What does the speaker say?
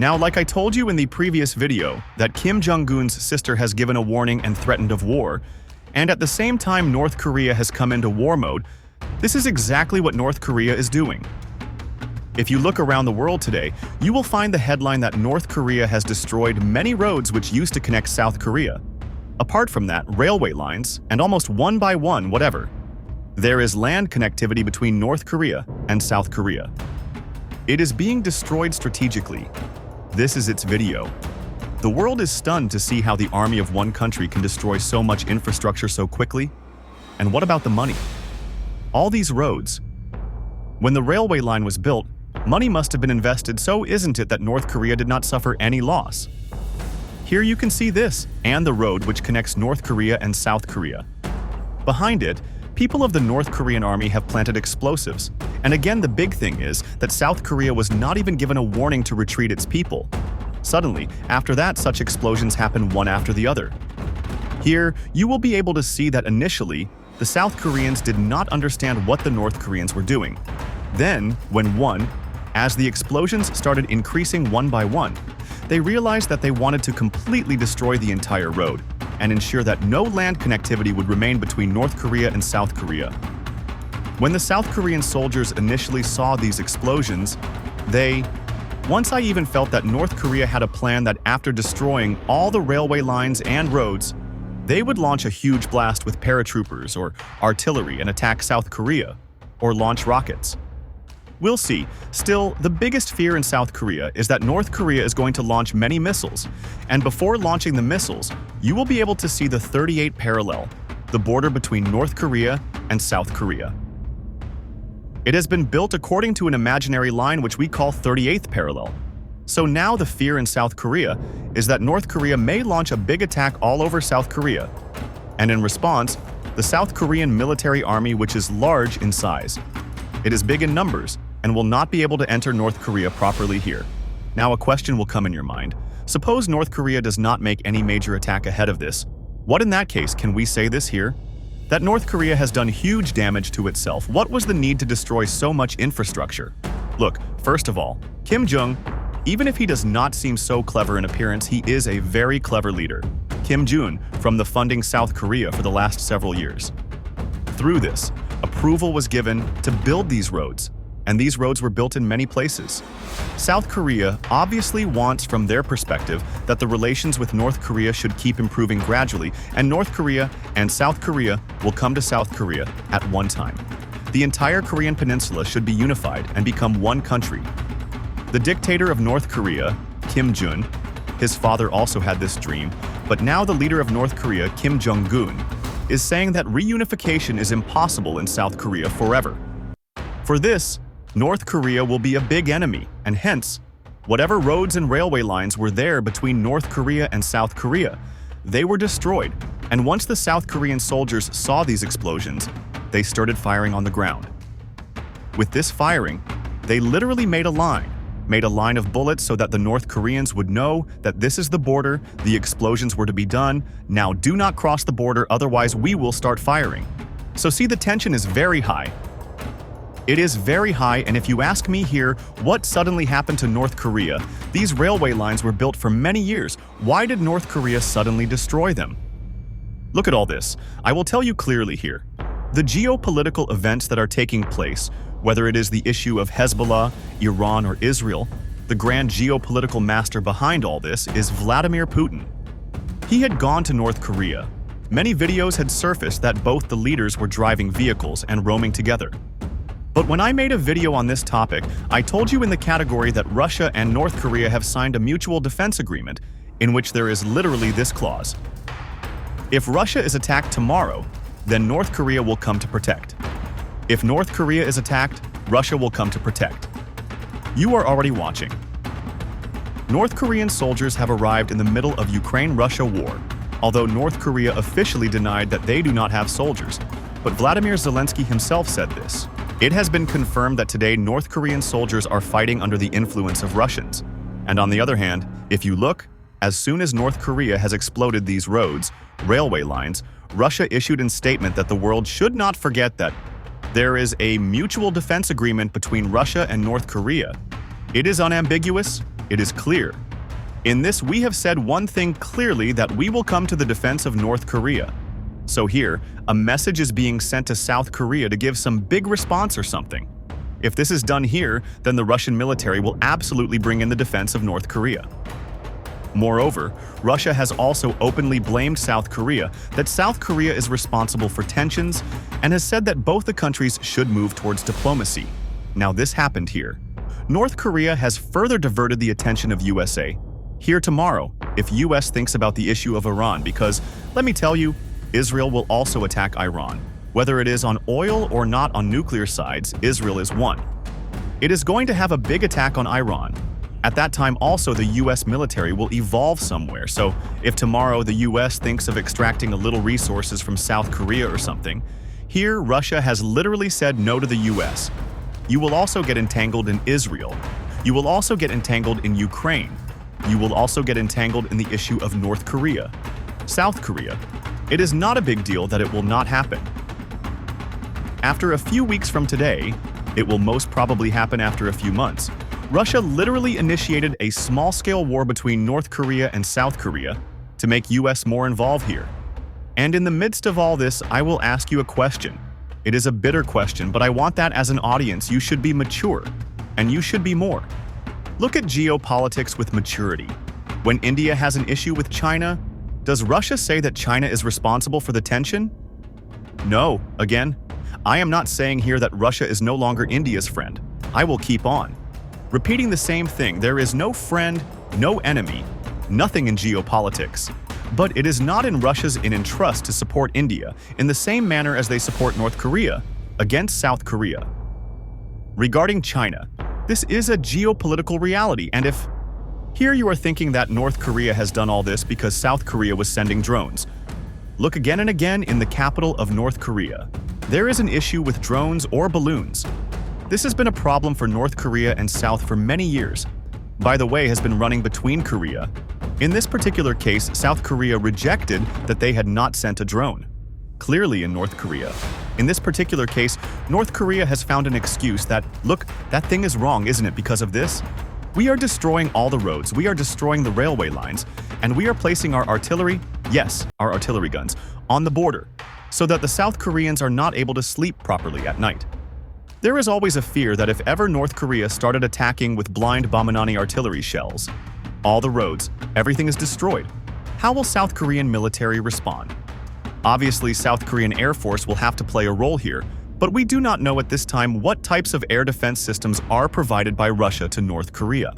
Now, like I told you in the previous video, that Kim Jong-un's sister has given a warning and threatened of war, and at the same time North Korea has come into war mode, this is exactly what North Korea is doing. If you look around the world today, you will find the headline that North Korea has destroyed many roads which used to connect South Korea. Apart from that, railway lines, and almost one by one, whatever. There is land connectivity between North Korea and South Korea. It is being destroyed strategically. This is its video. The world is stunned to see how the army of one country can destroy so much infrastructure so quickly. And what about the money? All these roads. When the railway line was built, money must have been invested, so isn't it that North Korea did not suffer any loss? Here you can see this, and the road which connects North Korea and South Korea. Behind it, people of the North Korean army have planted explosives. And again, the big thing is that South Korea was not even given a warning to retreat its people. Suddenly, after that, such explosions happen one after the other. Here, you will be able to see that initially, the South Koreans did not understand what the North Koreans were doing. Then, as the explosions started increasing one by one, they realized that they wanted to completely destroy the entire road and ensure that no land connectivity would remain between North Korea and South Korea. When the South Korean soldiers initially saw these explosions, once I even felt that North Korea had a plan that after destroying all the railway lines and roads, they would launch a huge blast with paratroopers or artillery and attack South Korea, or launch rockets. We'll see. Still, the biggest fear in South Korea is that North Korea is going to launch many missiles, and before launching the missiles, you will be able to see the 38 parallel, the border between North Korea and South Korea. It has been built according to an imaginary line which we call 38th parallel. So now the fear in South Korea is that North Korea may launch a big attack all over South Korea. And in response, the South Korean military army, which is large in size, it is big in numbers, and will not be able to enter North Korea properly here. Now a question will come in your mind. Suppose North Korea does not make any major attack ahead of this. What in that case can we say this here? That North Korea has done huge damage to itself. What was the need to destroy so much infrastructure? Look, first of all, Kim Jong, even if he does not seem so clever in appearance, he is a very clever leader. Kim Jong, from the funding South Korea for the last several years. Through this, approval was given to build these roads, and these roads were built in many places. South Korea obviously wants, from their perspective, that the relations with North Korea should keep improving gradually, and North Korea and South Korea will come to South Korea at one time. The entire Korean peninsula should be unified and become one country. The dictator of North Korea, Kim Jong, his father also had this dream, but now the leader of North Korea, Kim Jong-un, is saying that reunification is impossible in South Korea forever. For this, North Korea will be a big enemy, and hence, whatever roads and railway lines were there between North Korea and South Korea, they were destroyed, and once the South Korean soldiers saw these explosions, they started firing on the ground. With this firing, they literally made a line of bullets so that the North Koreans would know that this is the border, the explosions were to be done, now do not cross the border, otherwise we will start firing. So see, the tension is very high. It is very high, and if you ask me here, what suddenly happened to North Korea? These railway lines were built for many years. Why did North Korea suddenly destroy them? Look at all this. I will tell you clearly here. The geopolitical events that are taking place, whether it is the issue of Hezbollah, Iran, or Israel, the grand geopolitical master behind all this is Vladimir Putin. He had gone to North Korea. Many videos had surfaced that both the leaders were driving vehicles and roaming together. But when I made a video on this topic, I told you in the category that Russia and North Korea have signed a mutual defense agreement in which there is literally this clause. If Russia is attacked tomorrow, then North Korea will come to protect. If North Korea is attacked, Russia will come to protect. You are already watching. North Korean soldiers have arrived in the middle of Ukraine-Russia war, although North Korea officially denied that they do not have soldiers, but Vladimir Zelensky himself said this. It has been confirmed that today North Korean soldiers are fighting under the influence of Russians. And on the other hand, if you look, as soon as North Korea has exploded these roads, railway lines, Russia issued a statement that the world should not forget that there is a mutual defense agreement between Russia and North Korea. It is unambiguous, It is clear. In this, we have said one thing clearly, that we will come to the defense of North Korea. So here, a message is being sent to South Korea to give some big response or something. If this is done here, then the Russian military will absolutely bring in the defense of North Korea. Moreover, Russia has also openly blamed South Korea that South Korea is responsible for tensions and has said that both the countries should move towards diplomacy. Now this happened here. North Korea has further diverted the attention of USA. Here tomorrow, if US thinks about the issue of Iran, because, let me tell you, Israel will also attack Iran. Whether it is on oil or not on nuclear sides, Israel is one. It is going to have a big attack on Iran. At that time also the US military will evolve somewhere, so if tomorrow the US thinks of extracting a little resources from South Korea or something, here Russia has literally said no to the US. You will also get entangled in Israel. You will also get entangled in Ukraine. You will also get entangled in the issue of North Korea, South Korea. It is not a big deal that it will not happen. After a few weeks from today, it will most probably happen after a few months, Russia literally initiated a small-scale war between North Korea and South Korea to make US more involved here. And in the midst of all this, I will ask you a question. It is a bitter question, but I want that as an audience you should be mature, and you should be more. Look at geopolitics with maturity. When India has an issue with China, does Russia say that China is responsible for the tension? No, again, I am not saying here that Russia is no longer India's friend. I will keep on repeating the same thing. There is no friend, no enemy, nothing in geopolitics. But it is not in Russia's interest to support India in the same manner as they support North Korea against South Korea. Regarding China, this is a geopolitical reality, and if here you are thinking that North Korea has done all this because South Korea was sending drones, look again and again in the capital of North Korea. There is an issue with drones or balloons. This has been a problem for North Korea and South for many years. By the way, has been running between Korea. In this particular case, South Korea rejected that they had not sent a drone. Clearly in North Korea. In this particular case, North Korea has found an excuse that, look, that thing is wrong, isn't it, because of this? We are destroying all the roads, we are destroying the railway lines, and we are placing our artillery, yes, our artillery guns, on the border, so that the South Koreans are not able to sleep properly at night. There is always a fear that if ever North Korea started attacking with blind Bominani artillery shells, all the roads, everything is destroyed. How will South Korean military respond? Obviously, South Korean Air Force will have to play a role here, but we do not know at this time what types of air defense systems are provided by Russia to North Korea.